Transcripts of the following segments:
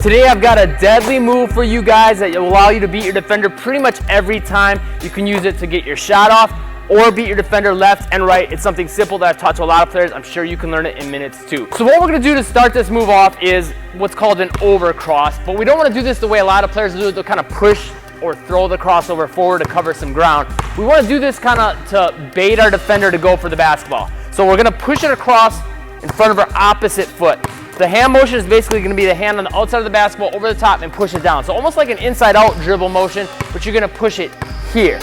Today I've got a deadly move for you guys that will allow you to beat your defender pretty much every time. You can use it to get your shot off or beat your defender left and right. It's something simple that I've taught to a lot of players. I'm sure you can learn it in minutes too. So what we're gonna do to start this move off is what's called an overcross, but we don't wanna do this the way a lot of players do it. They'll kind of push or throw the crossover forward to cover some ground. We wanna do this kind of to bait our defender to go for the basketball. So we're gonna push it across in front of our opposite foot. The hand motion is basically going to be the hand on the outside of the basketball over the top and push it down. So almost like an inside out dribble motion, but you're going to push it here.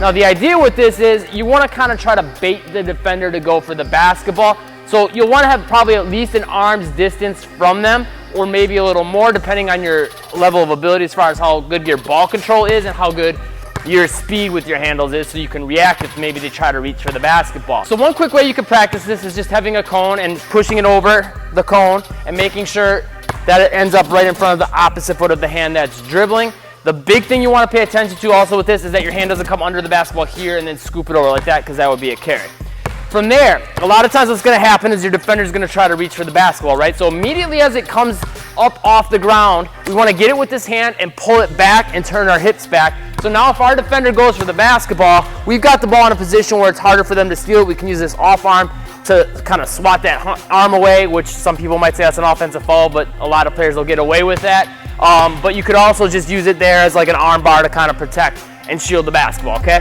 Now the idea with this is you want to kind of try to bait the defender to go for the basketball. So you'll want to have probably at least an arm's distance from them, or maybe a little more depending on your level of ability as far as how good your ball control is and how good your speed with your handles is, so you can react if maybe they try to reach for the basketball. So one quick way you can practice this is just having a cone and pushing it over the cone and making sure that it ends up right in front of the opposite foot of the hand that's dribbling. The big thing you want to pay attention to also with this is that your hand doesn't come under the basketball here and then scoop it over like that, because that would be a carry. From there, a lot of times what's going to happen is your defender is going to try to reach for the basketball, right? So immediately as it comes up off the ground, we want to get it with this hand and pull it back and turn our hips back. So now if our defender goes for the basketball, we've got the ball in a position where it's harder for them to steal it. We can use this off arm to kind of swat that arm away, which some people might say that's an offensive foul, but a lot of players will get away with that. But you could also just use it there as like an arm bar to kind of protect and shield the basketball, okay?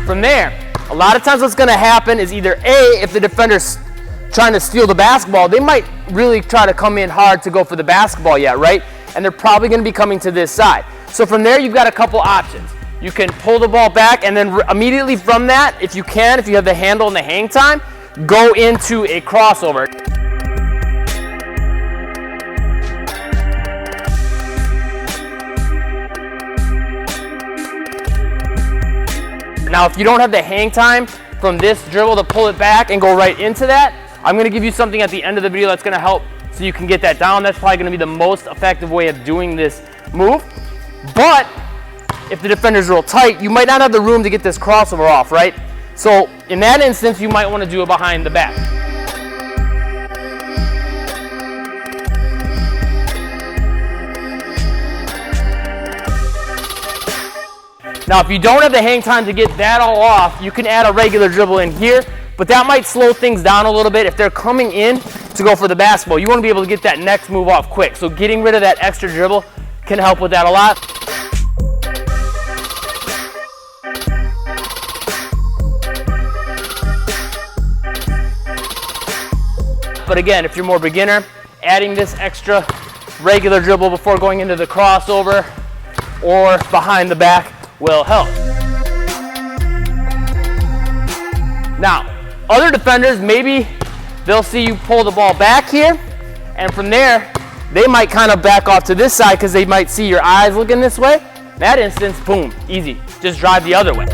From there, a lot of times what's going to happen is either A, if the defender's trying to steal the basketball, they might really try to come in hard to go for the basketball yet, right? And they're probably going to be coming to this side. So from there, you've got a couple options. You can pull the ball back, and then immediately from that, if you have the handle and the hang time, go into a crossover. Now, if you don't have the hang time from this dribble to pull it back and go right into that, I'm going to give you something at the end of the video that's going to help so you can get that down. That's probably going to be the most effective way of doing this move. But if the defender's real tight, you might not have the room to get this crossover off, right? So in that instance, you might want to do it behind the back. Now, if you don't have the hang time to get that all off, you can add a regular dribble in here, but that might slow things down a little bit. If they're coming in to go for the basketball, you want to be able to get that next move off quick. So getting rid of that extra dribble can help with that a lot. But again, if you're more beginner, adding this extra regular dribble before going into the crossover or behind the back will help. Now, other defenders, maybe they'll see you pull the ball back here, and from there, they might kind of back off to this side because they might see your eyes looking this way. In that instance, boom, easy. Just drive the other way.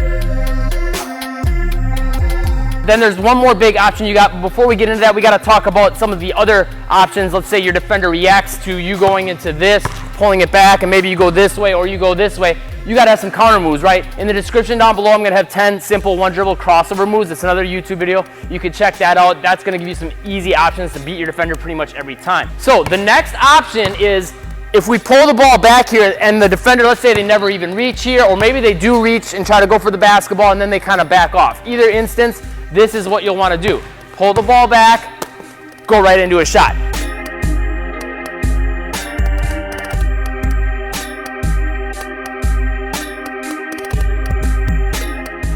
Then there's one more big option you got, but before we get into that, we got to talk about some of the other options. Let's say your defender reacts to you going into this, pulling it back, and maybe you go this way or you go this way. You got to have some counter moves, right? In the description down below, I'm going to have 10 simple one dribble crossover moves. It's another YouTube video. You can check that out. That's going to give you some easy options to beat your defender pretty much every time. So the next option is if we pull the ball back here and the defender, let's say they never even reach here, or maybe they do reach and try to go for the basketball and then they kind of back off. Either instance, this is what you'll want to do. Pull the ball back, go right into a shot.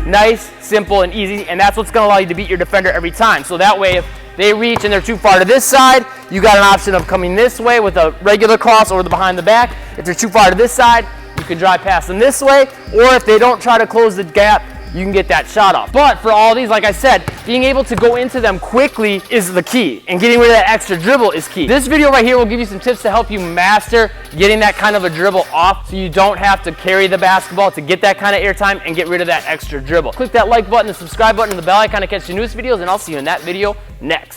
Nice, simple, and easy, and that's what's going to allow you to beat your defender every time. So that way, if they reach and they're too far to this side, you got an option of coming this way with a regular cross over the behind the back. If they're too far to this side, you can drive past them this way, or if they don't try to close the gap, you can get that shot off. But for all these, like I said, being able to go into them quickly is the key, and getting rid of that extra dribble is key. This video right here will give you some tips to help you master getting that kind of a dribble off so you don't have to carry the basketball to get that kind of airtime and get rid of that extra dribble. Click that like button, the subscribe button, and the bell icon to catch the newest videos, and I'll see you in that video next.